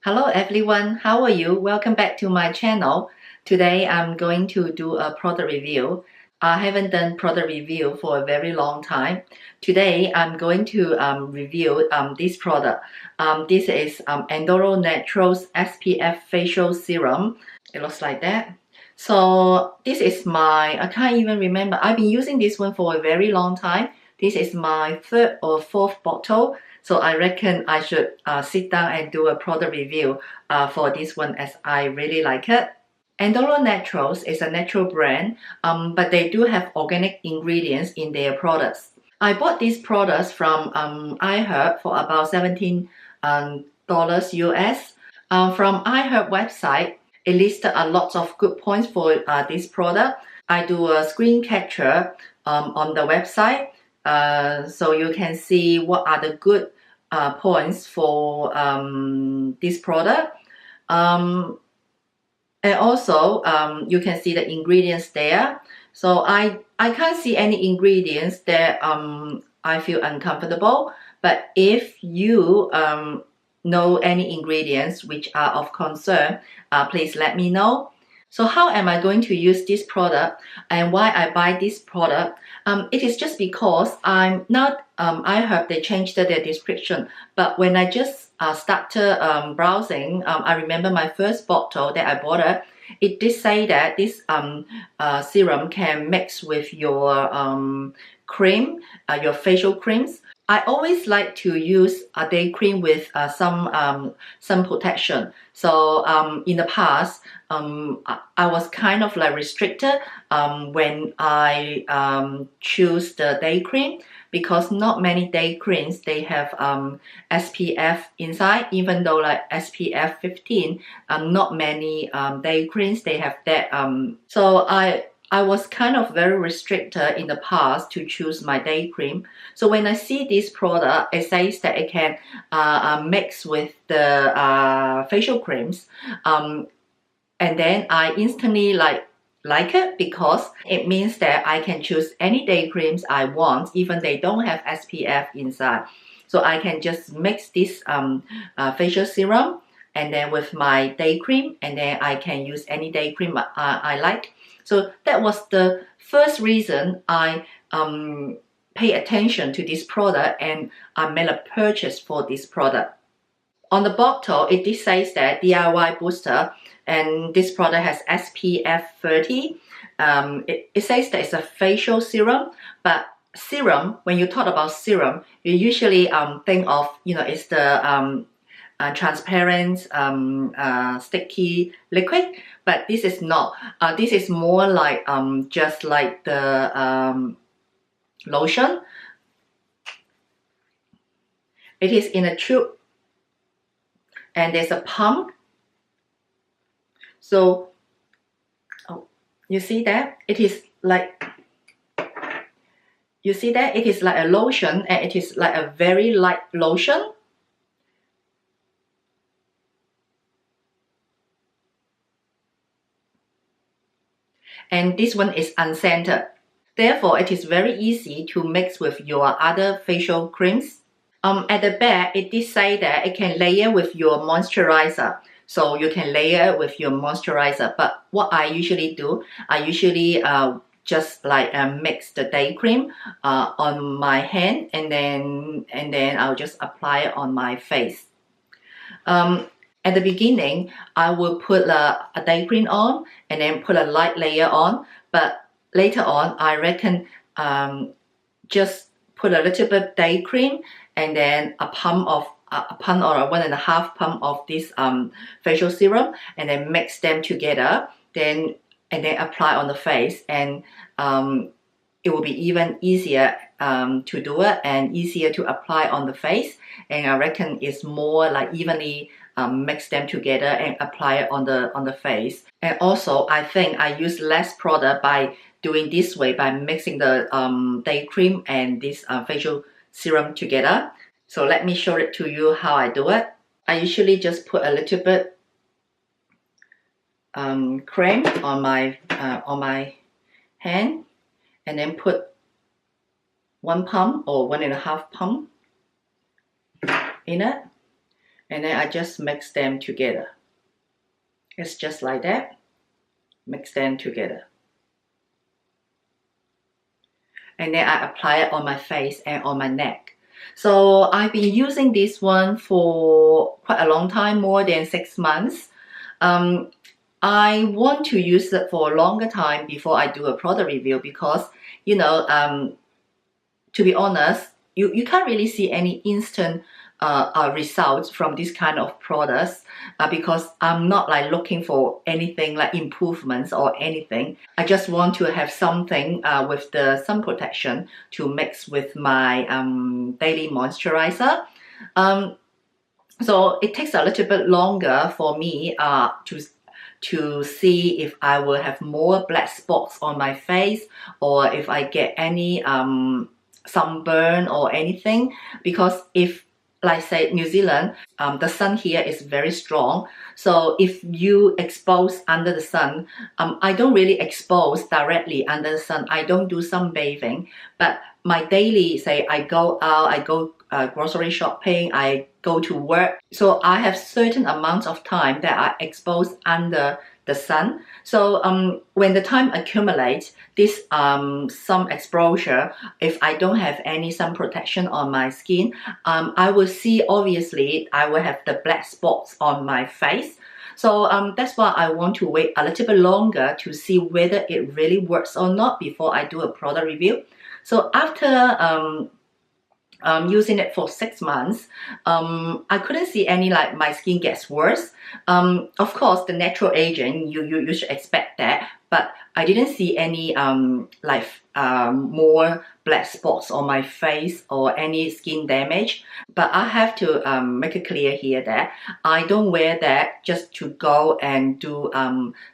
Hello everyone, how are you? Welcome back to my channel. Today I'm going to do a product review. I haven't done product review for a very long time. Today I'm going to review this product. This is Andalou Naturals SPF Facial Serum. It looks like that. So this is I can't even remember. I've been using this one for a very long time. This is my third or fourth bottle. So I reckon I should sit down and do a product review for this one as I really like it. Andalou Naturals is a natural brand, but they do have organic ingredients in their products. I bought these products from iHerb for about $17 US. From iHerb website, it listed a lot of good points for this product. I do a screen capture on the website, so you can see what are the good points for this product. And also you can see the ingredients there. So I can't see any ingredients that I feel uncomfortable, but if you know any ingredients which are of concern, please let me know. So how am I going to use this product and why I buy this product? It is just because I'm not, I heard they changed their description, but when I just started browsing, I remember my first bottle that I bought it did say that this serum can mix with your cream, your facial creams. I always like to use a day cream with some sun protection. So in the past, I was kind of like restricted when I choose the day cream, because not many day creams they have SPF inside, even though like SPF15, not many day creams they have that. So I was kind of very restricted in the past to choose my day cream. So when I see this product, it says that it can mix with the facial creams, and then I instantly like it, because it means that I can choose any day creams I want, even they don't have SPF inside. So I can just mix this facial serum and then with my day cream, and then I can use any day cream I like. So that was the first reason I pay attention to this product, and I made a purchase for this product. On the bottle, it did say that DIY booster, and this product has SPF30. It says that it's a facial serum, but serum, when you talk about serum, you usually think of, it's the transparent sticky liquid, but this is not. This is more like just like the lotion. It is in a tube, and there's a pump. So you see that it is like, you see that it is like a lotion, and it is like a very light lotion. And this one is unscented. Therefore, it is very easy to mix with your other facial creams. At the back, it did say that it can layer with your moisturizer. So you can layer with your moisturizer. But what I usually do, I usually just like mix the day cream on my hand, and then I'll just apply it on my face. At the beginning, I will put a day cream on and then put a light layer on. But later on, I reckon just put a little bit day cream and then a pump or a 1.5 pump of this facial serum, and then mix them together. And then apply on the face, and it will be even easier to do it and easier to apply on the face. And I reckon it's more like evenly mix them together and apply it on the face. And also, I think I use less product by doing this way, by mixing the day cream and this facial serum together. So let me show it to you how I do it. I usually just put a little bit cream on my hand, and then put 1 pump or 1.5 pump in it, And then I just mix them together. It's just like that. Mix them together. And then I apply it on my face and on my neck. So I've been using this one for quite a long time, more than 6 months. I want to use it for a longer time before I do a product review because, you know, to be honest, you can't really see any instant results from this kind of products because I'm not like looking for anything like improvements or anything. I just want to have something with the sun protection to mix with my daily moisturizer. So it takes a little bit longer for me to see if I will have more black spots on my face or if I get any sunburn or anything, because if, like say, New Zealand, the sun here is very strong. So if you expose under the sun, I don't really expose directly under the sun. I don't do sunbathing, but my daily, say, I go out, I go grocery shopping, I go to work. So I have certain amounts of time that I expose under the sun. So when the time accumulates, this sun exposure, if I don't have any sun protection on my skin, I will see, obviously, I will have the black spots on my face. So that's why I want to wait a little bit longer to see whether it really works or not before I do a product review. So after using it for 6 months, I couldn't see any like my skin gets worse. Of course, the natural aging, you should expect that, but I didn't see any more black spots on my face or any skin damage. But I have to make it clear here that I don't wear that just to go and do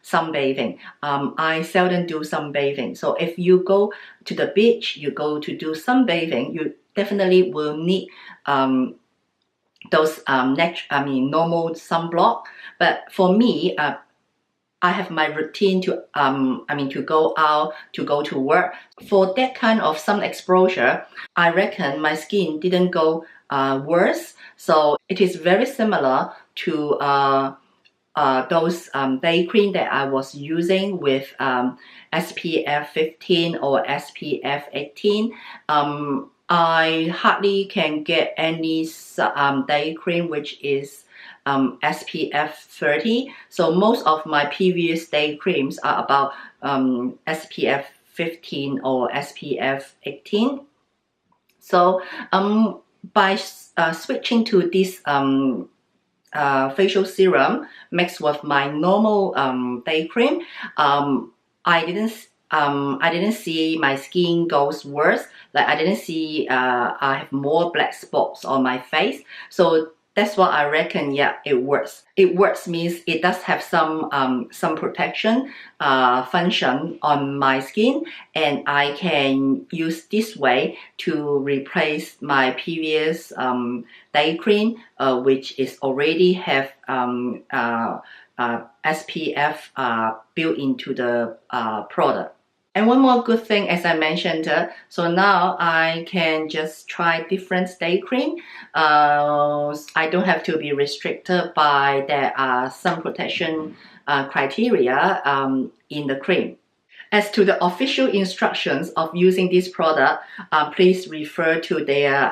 sunbathing. I seldom do sunbathing. So if you go to the beach, you go to do sunbathing, you definitely will need those normal sunblock. But for me, I have my routine to to go out, to go to work. For that kind of sun exposure, I reckon my skin didn't go worse. So it is very similar to those day cream that I was using with SPF15 or SPF18. I hardly can get any day cream which is SPF30. So most of my previous day creams are about SPF15 or SPF18. So by switching to this facial serum mixed with my normal day cream, I didn't see my skin goes worse. Like I didn't see I have more black spots on my face. So that's what I reckon. Yeah, it works. It works means it does have some protection function on my skin, and I can use this way to replace my previous day cream, which is already have SPF built into the product. And one more good thing, as I mentioned, so now I can just try different day cream. I don't have to be restricted by the sun protection criteria in the cream. As to the official instructions of using this product, please refer to their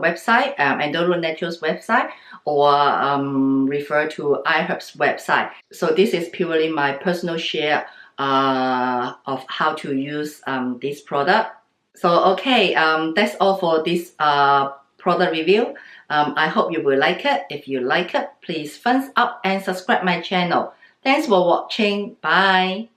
website, Andalou Naturals website, or refer to iHerb's website. So this is purely my personal share of how to use this product. So okay, that's all for this product review. I hope you will like it. If you like it, please thumbs up and subscribe my channel. Thanks for watching. Bye.